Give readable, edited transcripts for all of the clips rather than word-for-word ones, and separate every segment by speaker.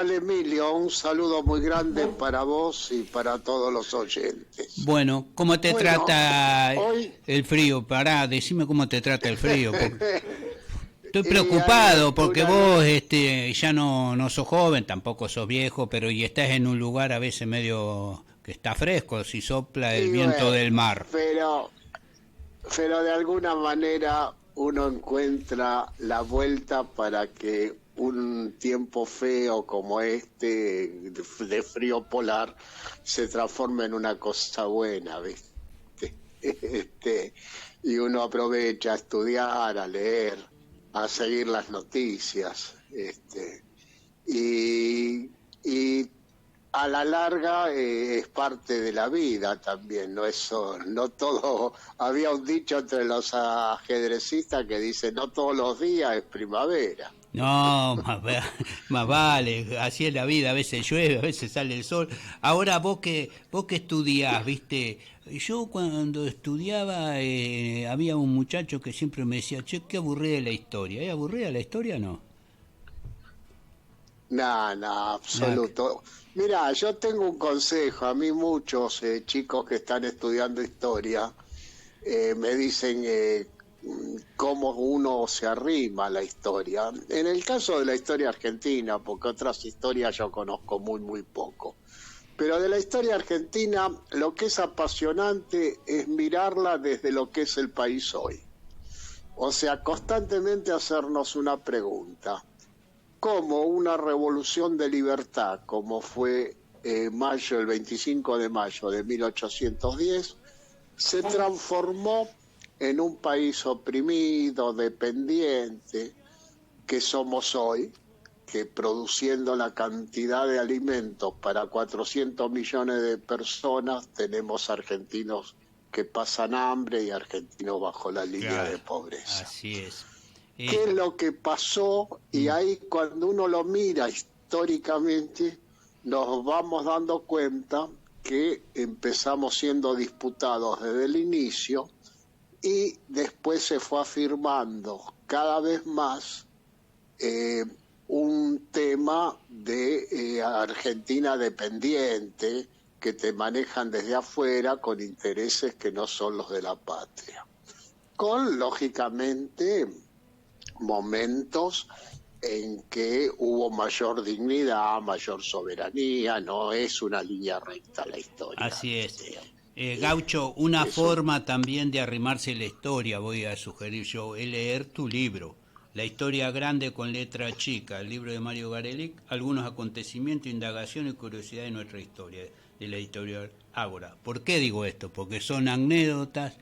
Speaker 1: Emilio, un saludo muy grande para vos y para todos los oyentes.
Speaker 2: Bueno, ¿cómo te
Speaker 1: Bueno,
Speaker 2: trata
Speaker 1: hoy
Speaker 2: el frío? Pará, decime cómo te trata el frío, porque estoy
Speaker 1: y hay
Speaker 2: preocupado porque
Speaker 1: una
Speaker 2: vos
Speaker 1: no-
Speaker 2: ya no sos joven, tampoco sos viejo, pero y estás en un lugar a veces medio que está fresco, si sopla el
Speaker 1: y
Speaker 2: viento del
Speaker 1: bueno,
Speaker 2: mar.
Speaker 1: pero de alguna manera uno encuentra la vuelta para que un tiempo feo como este de frío polar se transforme en una cosa buena, ¿viste? Este, y uno aprovecha a estudiar, a leer, a seguir las noticias, y a la larga es parte de la vida también, no eso, no todo. Había un dicho entre los ajedrecistas que dice no todos los días es primavera.
Speaker 2: No, más vale, así es la vida, a veces llueve, a veces sale el sol. Ahora vos que estudiás, viste, yo cuando estudiaba había un muchacho que siempre me decía, che, qué aburrida la historia. ¿Es aburrida la historia o no?
Speaker 1: Nada, nada,
Speaker 2: Nada.
Speaker 1: absoluto. Mira, yo tengo un consejo. A mí muchos chicos que están estudiando historia me dicen cómo uno se arrima a la historia. En el caso de la historia argentina, porque otras historias yo conozco muy, muy poco. Pero de la historia argentina, lo que es apasionante es mirarla desde lo que es el país hoy. O sea, constantemente hacernos una pregunta. ¿Cómo una revolución de libertad, como fue el 25 de mayo de 1810, se transformó en un país oprimido, dependiente, que somos hoy, que produciendo la cantidad de alimentos para 400 millones de personas, tenemos argentinos que pasan hambre y argentinos bajo la línea
Speaker 2: Claro,
Speaker 1: de pobreza?
Speaker 2: así es.
Speaker 1: ¿Qué es
Speaker 2: Eh,
Speaker 1: lo que pasó? Y
Speaker 2: mm,
Speaker 1: ahí cuando uno lo mira históricamente, nos vamos dando cuenta que empezamos siendo disputados desde el inicio y después se fue afirmando cada vez más eh, un tema de Argentina dependiente que te manejan desde afuera con intereses que no son los de la patria. Con, lógicamente, momentos en que hubo mayor dignidad, mayor soberanía, no es una línea recta la historia,
Speaker 2: Así es.
Speaker 1: ¿viste?
Speaker 2: Gaucho, una
Speaker 1: Eso.
Speaker 2: forma también de arrimarse la historia, voy a sugerir yo, es leer tu libro. La historia grande con letra chica, el libro de Mario Garelic, algunos acontecimientos, indagaciones y curiosidades de nuestra historia, de la editorial Ágora. ¿Por qué digo esto? Porque son anécdotas,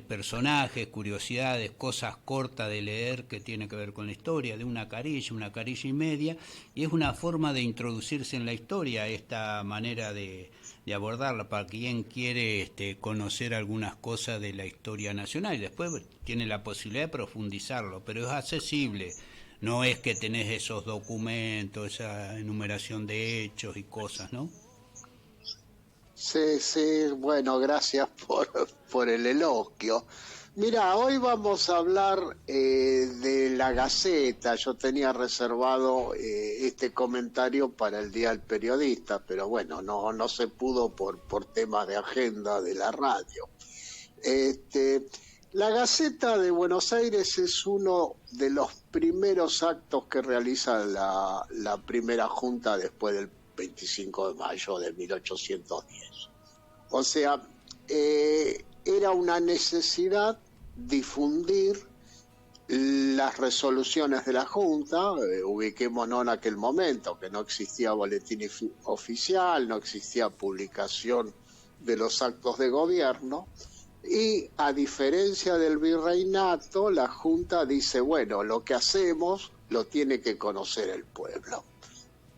Speaker 2: personajes, curiosidades, cosas cortas de leer que tiene que ver con la historia, de una carilla y media, y es una forma de introducirse en la historia, esta manera de abordarla para quien quiere conocer algunas cosas de la historia nacional y después tiene la posibilidad de profundizarlo, pero es accesible. No es que tenés esos documentos, esa enumeración de hechos y cosas, ¿no?
Speaker 1: Sí, sí, bueno, gracias por el elogio. Mira, hoy vamos a hablar de la Gaceta. Yo tenía reservado este comentario para el Día del Periodista, pero bueno, no se pudo por temas de agenda de la radio. Este, la Gaceta de Buenos Aires es uno de los primeros actos que realiza la primera junta después del 25 de mayo de 1810. O sea, era una necesidad difundir las resoluciones de la Junta, ubiquémonos en aquel momento, que no existía boletín oficial, no existía publicación de los actos de gobierno, y a diferencia del virreinato, la Junta dice, bueno, lo que hacemos lo tiene que conocer el pueblo.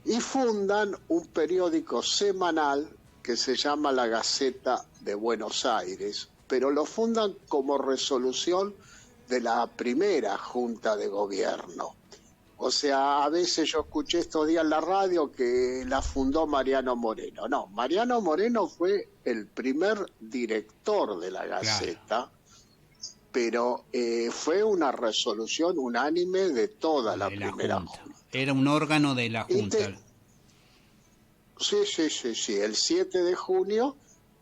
Speaker 1: Y fundan un periódico semanal que se llama La Gaceta de Buenos Aires, pero lo fundan como resolución de la primera Junta de Gobierno. O sea, a veces yo escuché estos días en la radio que la fundó Mariano Moreno. No, Mariano Moreno fue el primer director de la
Speaker 2: Claro,
Speaker 1: Gaceta, pero fue una resolución unánime de toda la
Speaker 2: de la
Speaker 1: primera
Speaker 2: Junta.
Speaker 1: Junta.
Speaker 2: Era un órgano de la
Speaker 1: Y te,
Speaker 2: Junta.
Speaker 1: Sí, sí, sí, sí. El 7 de junio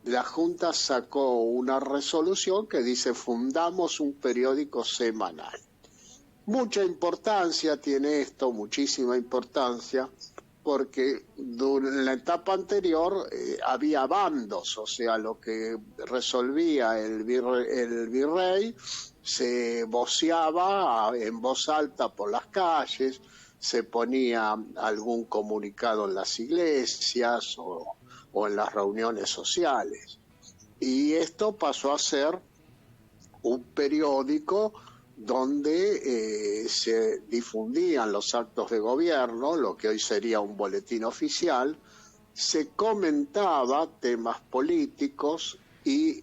Speaker 1: la Junta sacó una resolución que dice fundamos un periódico semanal. Mucha importancia tiene esto, muchísima importancia, porque en la etapa anterior había bandos, o sea, lo que resolvía el virrey se voceaba en voz alta por las calles, se ponía algún comunicado en las iglesias o en las reuniones sociales. Y esto pasó a ser un periódico donde se difundían los actos de gobierno, lo que hoy sería un boletín oficial, se comentaba temas políticos y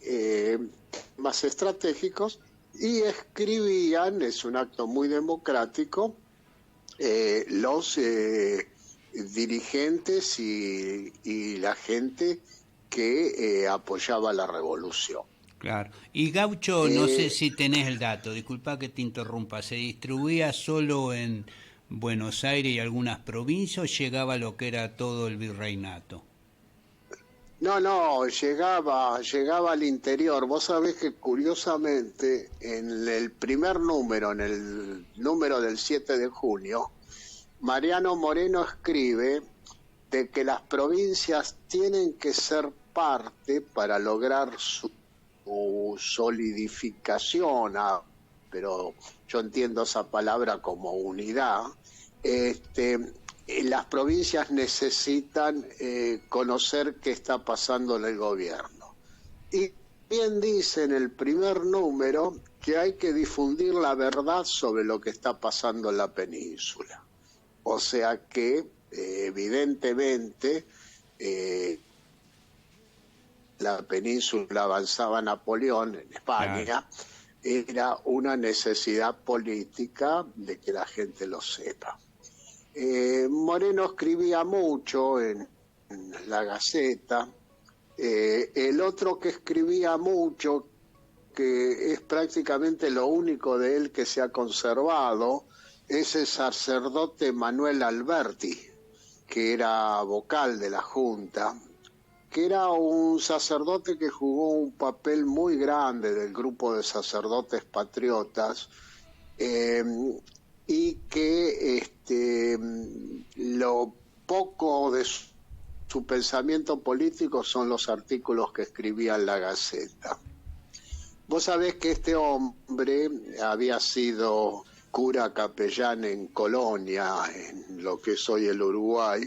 Speaker 1: temas estratégicos y escribían, es un acto muy democrático, los dirigentes y la gente que apoyaba la revolución.
Speaker 2: Claro. Y Gaucho, no sé
Speaker 1: Eh,
Speaker 2: si tenés el dato, disculpa que te interrumpa, ¿se distribuía solo en Buenos Aires y algunas provincias o llegaba a lo que era todo el virreinato?
Speaker 1: No, no, llegaba al interior. Vos sabés que curiosamente en el primer número, en el número del 7 de junio, Mariano Moreno escribe de que las provincias tienen que ser parte para lograr su solidificación, pero yo entiendo esa palabra como unidad. este, las provincias necesitan conocer qué está pasando en el gobierno. Y bien dice en el primer número que hay que difundir la verdad sobre lo que está pasando en la península. O sea que evidentemente la península avanzaba Napoleón en
Speaker 2: Claro.
Speaker 1: España, era una necesidad política de que la gente lo sepa. Moreno escribía mucho en la Gaceta. El otro que escribía mucho, que es prácticamente lo único de él que se ha conservado, es el sacerdote Manuel Alberti, que era vocal de la Junta, que era un sacerdote que jugó un papel muy grande del grupo de sacerdotes patriotas, eh, y que lo poco de su pensamiento político son los artículos que escribía en la Gaceta. Vos sabés que este hombre había sido cura capellán en Colonia, en lo que es hoy el Uruguay.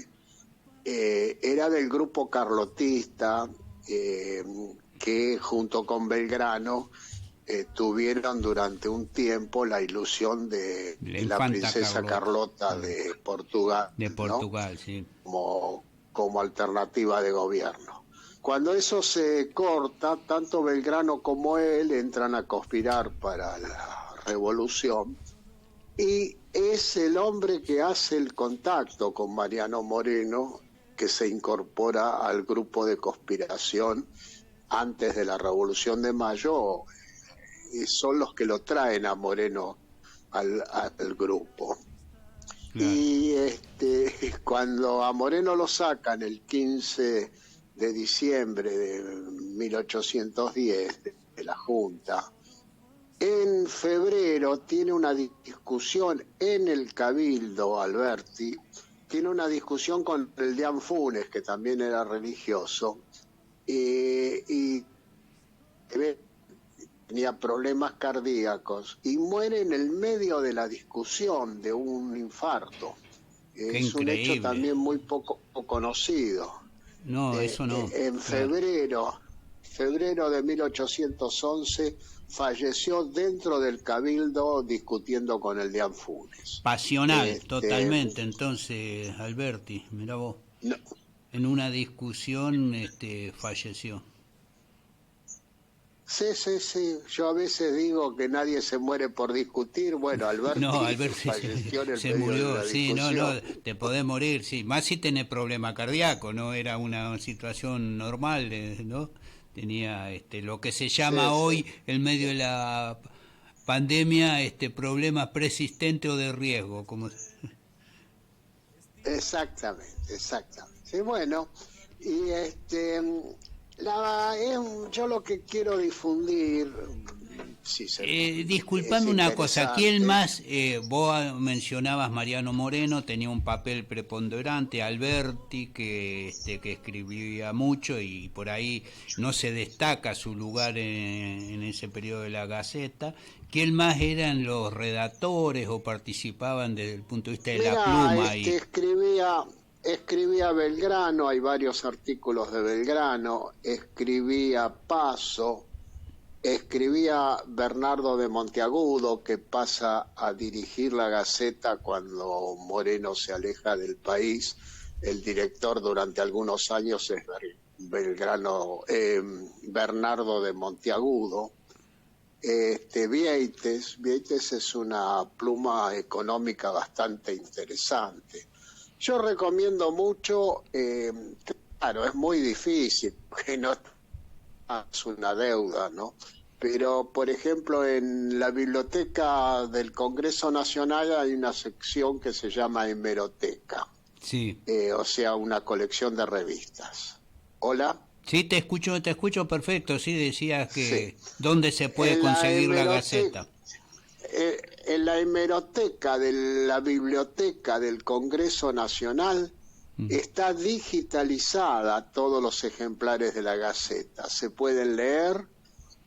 Speaker 1: Era del grupo carlotista, que junto con Belgrano tuvieron durante un tiempo la ilusión de
Speaker 2: La
Speaker 1: la
Speaker 2: infanta
Speaker 1: princesa
Speaker 2: Carlota.
Speaker 1: Carlota de Portugal,
Speaker 2: De
Speaker 1: ¿no?
Speaker 2: Portugal, sí.
Speaker 1: Como alternativa de gobierno. Cuando eso se corta, tanto Belgrano como él entran a conspirar para la revolución y es el hombre que hace el contacto con Mariano Moreno, que se incorpora al grupo de conspiración antes de la Revolución de Mayo, y son los que lo traen a Moreno al grupo.
Speaker 2: Claro.
Speaker 1: Y cuando a Moreno lo sacan el 15 de diciembre de 1810 de la Junta, en febrero tiene una discusión en el Cabildo, Alberti, tiene una discusión con el Deán Funes, que también era religioso, y tenía problemas cardíacos y muere en el medio de la discusión de un infarto.
Speaker 2: Qué
Speaker 1: Es un hecho
Speaker 2: increíble.
Speaker 1: también muy poco conocido.
Speaker 2: No, eso no.
Speaker 1: En
Speaker 2: Claro.
Speaker 1: febrero de 1811, falleció dentro del Cabildo discutiendo con el Deán Funes.
Speaker 2: Pasional,
Speaker 1: Este,
Speaker 2: totalmente. Entonces, Alberti, mira vos,
Speaker 1: no,
Speaker 2: en una discusión falleció.
Speaker 1: sí, sí, sí. Yo a veces digo que nadie se muere por discutir. Bueno,
Speaker 2: No,
Speaker 1: Alberti
Speaker 2: Alberti
Speaker 1: falleció en el
Speaker 2: se
Speaker 1: medio de
Speaker 2: murió,
Speaker 1: una
Speaker 2: sí, no, no,
Speaker 1: discusión.
Speaker 2: te podés morir, sí. Más si tenés problema cardíaco, no era una situación normal, ¿no? Tenía lo que se llama
Speaker 1: Sí, sí.
Speaker 2: hoy, en medio de la pandemia, problemas persistentes o de riesgo, como
Speaker 1: exactamente, exactamente. Sí, bueno, y yo lo que quiero difundir, si es
Speaker 2: Disculpame una cosa, ¿quién
Speaker 1: interesante.
Speaker 2: más? Vos mencionabas Mariano Moreno, tenía un papel preponderante, Alberti, que escribía mucho y por ahí no se destaca su lugar en ese periodo de la Gaceta. ¿Quién más eran los redactores o participaban desde el punto de vista de la
Speaker 1: Mira,
Speaker 2: pluma? Y
Speaker 1: escribía Belgrano, hay varios artículos de Belgrano, escribía Paso, escribía Bernardo de Monteagudo, que pasa a dirigir la Gaceta cuando Moreno se aleja del país. El director durante algunos años es Bernardo de Monteagudo. Vieites es una pluma económica bastante interesante. Yo recomiendo mucho, claro, es muy difícil, porque no es una deuda, ¿no? Pero, por ejemplo, en la biblioteca del Congreso Nacional hay una sección que se llama hemeroteca,
Speaker 2: sí,
Speaker 1: o sea, una colección de revistas. Hola,
Speaker 2: sí, te escucho perfecto, sí, decías
Speaker 1: sí.
Speaker 2: que dónde se puede
Speaker 1: En la
Speaker 2: conseguir la
Speaker 1: hemeroteca,
Speaker 2: Gaceta.
Speaker 1: en la hemeroteca de la Biblioteca del Congreso Nacional
Speaker 2: Mm.
Speaker 1: está digitalizada todos los ejemplares de la Gaceta. Se pueden leer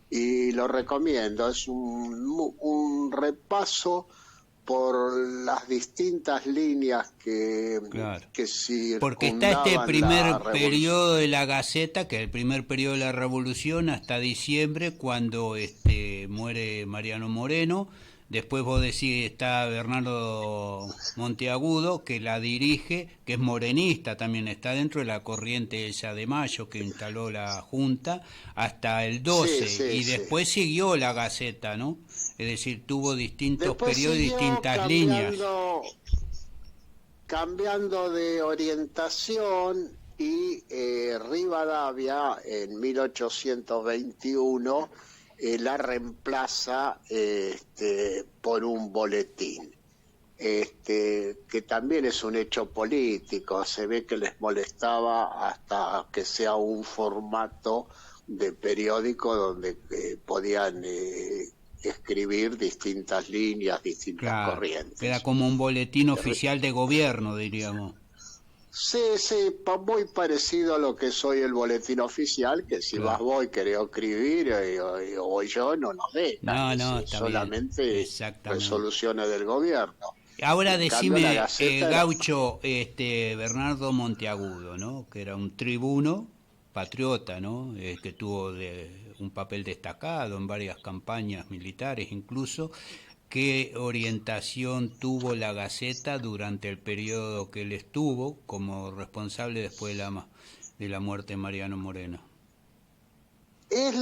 Speaker 1: y lo recomiendo. Es un repaso por las distintas líneas
Speaker 2: Claro.
Speaker 1: que
Speaker 2: Porque está este
Speaker 1: circundaban la
Speaker 2: primer
Speaker 1: revolución.
Speaker 2: periodo de la Gaceta, que es el primer periodo de la Revolución, hasta diciembre, cuando muere Mariano Moreno. Después vos decís, está Bernardo Monteagudo, que la dirige, que es morenista también, está dentro de la corriente esa de Mayo, que instaló la Junta, hasta el
Speaker 1: Sí,
Speaker 2: 12.
Speaker 1: sí,
Speaker 2: Y
Speaker 1: sí.
Speaker 2: después siguió la Gaceta, ¿no? Es decir, tuvo distintos
Speaker 1: Después
Speaker 2: periodos y
Speaker 1: siguió
Speaker 2: distintas líneas.
Speaker 1: cambiando de orientación y Rivadavia en 1821 la reemplaza por un boletín, que también es un hecho político. Se ve que les molestaba hasta que sea un formato de periódico donde podían escribir distintas líneas, distintas
Speaker 2: Claro, queda
Speaker 1: corrientes.
Speaker 2: como un boletín oficial de gobierno, diríamos.
Speaker 1: Sí, sí, muy parecido a lo que soy el boletín oficial, que si vas
Speaker 2: Claro.
Speaker 1: vos y querés escribir o yo no nos dejan,
Speaker 2: No,
Speaker 1: es
Speaker 2: no, está bien,
Speaker 1: solamente
Speaker 2: exactamente.
Speaker 1: resoluciones del gobierno.
Speaker 2: Ahora
Speaker 1: En cambio la
Speaker 2: decime,
Speaker 1: Gaceta era...
Speaker 2: Gaucho, Bernardo Monteagudo, ¿no? Que era un tribuno patriota, ¿no? Que tuvo un papel destacado en varias campañas militares, incluso. ¿Qué orientación tuvo la Gaceta durante el periodo que él estuvo como responsable después de la muerte de Mariano Moreno?
Speaker 1: Es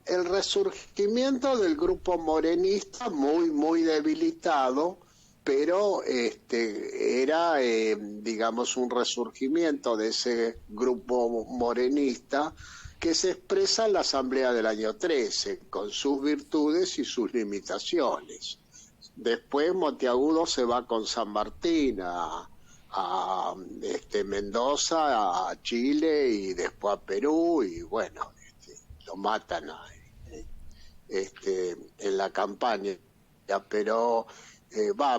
Speaker 1: el resurgimiento del grupo morenista muy, muy debilitado, pero era, digamos, un resurgimiento de ese grupo morenista que se expresa en la Asamblea del año 13, con sus virtudes y sus limitaciones. Después Monteagudo se va con San Martín a Mendoza, a Chile y después a Perú, y bueno, lo matan en la campaña, pero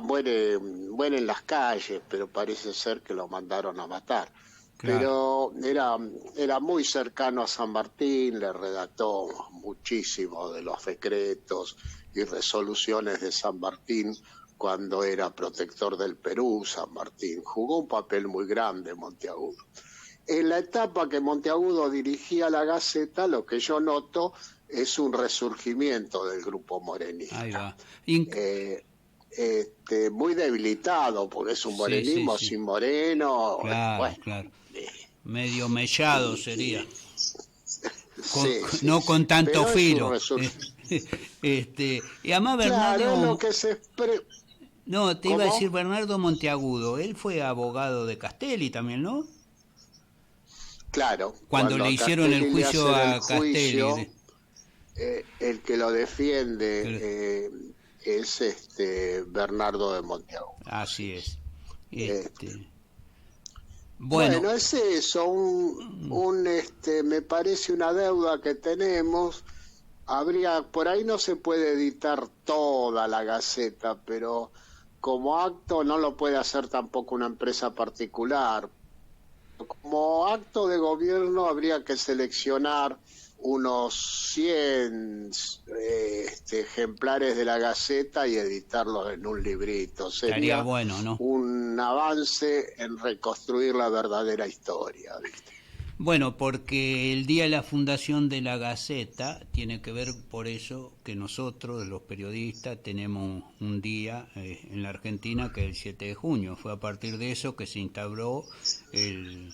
Speaker 1: muere en las calles, pero parece ser que lo mandaron a matar.
Speaker 2: Claro.
Speaker 1: Pero era muy cercano a San Martín, le redactó muchísimo de los decretos y resoluciones de San Martín cuando era protector del Perú. San Martín jugó un papel muy grande Monteagudo. En la etapa que Monteagudo dirigía la Gaceta, lo que yo noto es un resurgimiento del grupo
Speaker 2: Ahí
Speaker 1: morenista.
Speaker 2: va.
Speaker 1: Muy debilitado, porque es un
Speaker 2: Sí, sí,
Speaker 1: morenismo
Speaker 2: sí.
Speaker 1: sin Moreno,
Speaker 2: Claro,
Speaker 1: bueno,
Speaker 2: claro.
Speaker 1: eh,
Speaker 2: Medio mellado sería.
Speaker 1: sí, sí,
Speaker 2: No
Speaker 1: sí,
Speaker 2: con tanto
Speaker 1: pero es un
Speaker 2: filo.
Speaker 1: resurgimiento.
Speaker 2: Y además
Speaker 1: Claro, es lo
Speaker 2: Bernardo,
Speaker 1: que
Speaker 2: no, te iba a decir
Speaker 1: ¿Cómo?
Speaker 2: Bernardo Monteagudo, él fue abogado de Castelli también, ¿no?
Speaker 1: Claro,
Speaker 2: Cuando
Speaker 1: cuando
Speaker 2: le
Speaker 1: a
Speaker 2: hicieron el
Speaker 1: Castelli le
Speaker 2: juicio
Speaker 1: hacen el
Speaker 2: a Castelli.
Speaker 1: juicio, el que lo defiende
Speaker 2: Que-
Speaker 1: es Bernardo de Monteagudo,
Speaker 2: Así
Speaker 1: sí.
Speaker 2: es.
Speaker 1: Bueno, es eso, me parece una deuda que tenemos. Por ahí no se puede editar toda la Gaceta, pero como acto no lo puede hacer tampoco una empresa particular. Como acto de gobierno habría que seleccionar unos 100 ejemplares de la Gaceta y editarlos en un librito. Sería
Speaker 2: bueno, ¿no?
Speaker 1: Un avance en reconstruir la verdadera historia, ¿viste?
Speaker 2: Bueno, porque el día de la fundación de la Gaceta tiene que ver por eso que nosotros, los periodistas, tenemos un día en la Argentina que es el 7 de junio. Fue a partir de eso que se instauró el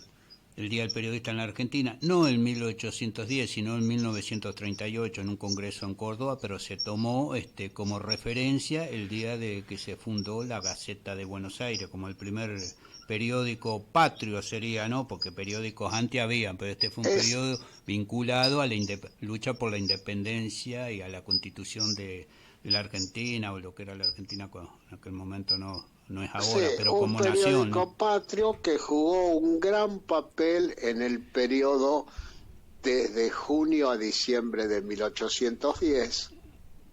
Speaker 2: Día del Periodista en la Argentina, no en 1810, sino en 1938 en un congreso en Córdoba, pero se tomó como referencia el día de que se fundó la Gaceta de Buenos Aires, como el primer periódico patrio sería, ¿no? Porque periódicos antes habían, pero este fue un periodo vinculado a la lucha por la independencia y a la constitución de la Argentina, o lo que era la Argentina en aquel momento, no es ahora, pero como nación. Un
Speaker 1: periódico patrio que jugó un gran papel en el periodo desde junio a diciembre de 1810.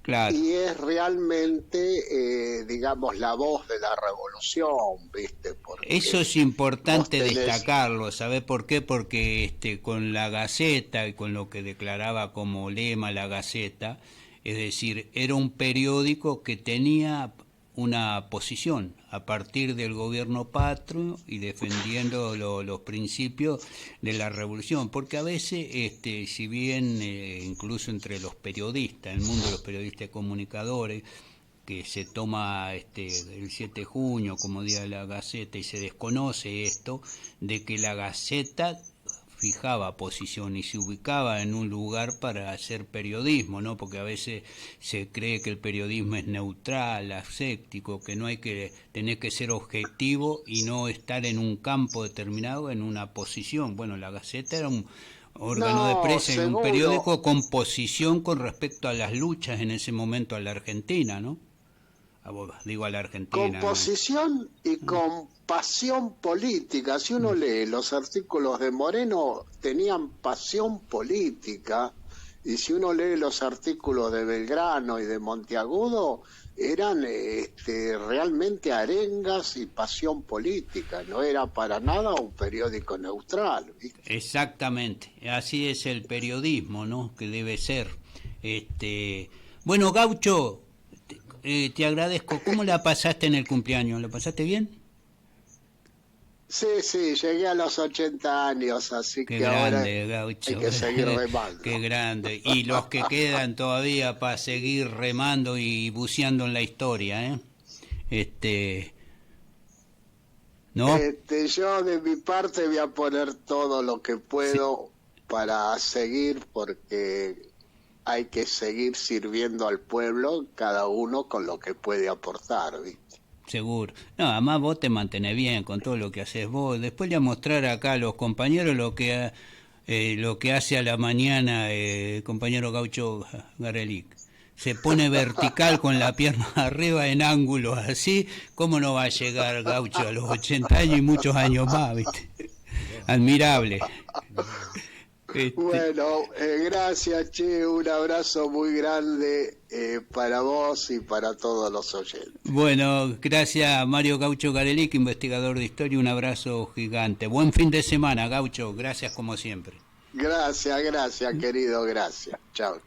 Speaker 2: Claro.
Speaker 1: Y es realmente, digamos, la voz de la revolución, ¿viste? Porque
Speaker 2: eso es importante destacarlo, ¿sabés por qué? Porque con la Gaceta y con lo que declaraba como lema la Gaceta, es decir, era un periódico que tenía una posición a partir del gobierno patrio y defendiendo los principios de la revolución, porque a veces, si bien incluso entre los periodistas, el mundo de los periodistas comunicadores, que se toma el 7 de junio como Día de la Gaceta y se desconoce esto, de que la Gaceta fijaba posición y se ubicaba en un lugar para hacer periodismo, ¿no? Porque a veces se cree que el periodismo es neutral, aséptico, que no hay que tener que ser objetivo y no estar en un campo determinado, en una posición. Bueno, la Gaceta era un órgano de prensa y un periódico con posición con respecto a las luchas en ese momento a la Argentina, ¿no? Digo a la Argentina.
Speaker 1: Con posición y con pasión política. Si uno lee los artículos de Moreno, tenían pasión política, y si uno lee los artículos de Belgrano y de Monteagudo, eran realmente arengas y pasión política. No era para nada un periódico neutral, ¿viste?
Speaker 2: Exactamente, así es el periodismo, ¿no? Que debe ser. Bueno, Gaucho, te agradezco. ¿Cómo la pasaste en el cumpleaños? ¿La pasaste bien?
Speaker 1: Sí, llegué a los 80 años, así
Speaker 2: qué
Speaker 1: que
Speaker 2: grande,
Speaker 1: ahora
Speaker 2: Gaucho.
Speaker 1: hay que seguir remando.
Speaker 2: Qué grande. Y los que quedan todavía para seguir remando y buceando en la historia, ¿eh? ¿No?
Speaker 1: Yo de mi parte voy a poner todo lo que puedo para seguir, porque hay que seguir sirviendo al pueblo, cada uno con lo que puede aportar, ¿viste?
Speaker 2: Seguro. No, además vos te mantenés bien con todo lo que haces vos. Después le voy a mostrar acá a los compañeros lo que hace a la mañana el compañero Gaucho Garelic. Se pone vertical con la pierna arriba en ángulo así. ¿Cómo no va a llegar Gaucho a los 80 años y muchos años más, viste? Admirable.
Speaker 1: Bueno, gracias, Che, un abrazo muy grande para vos y para todos los oyentes.
Speaker 2: Bueno, gracias Mario Gaucho Garelic, investigador de historia, un abrazo gigante. Buen fin de semana, Gaucho, gracias como siempre.
Speaker 1: Gracias, querido, gracias. Chao.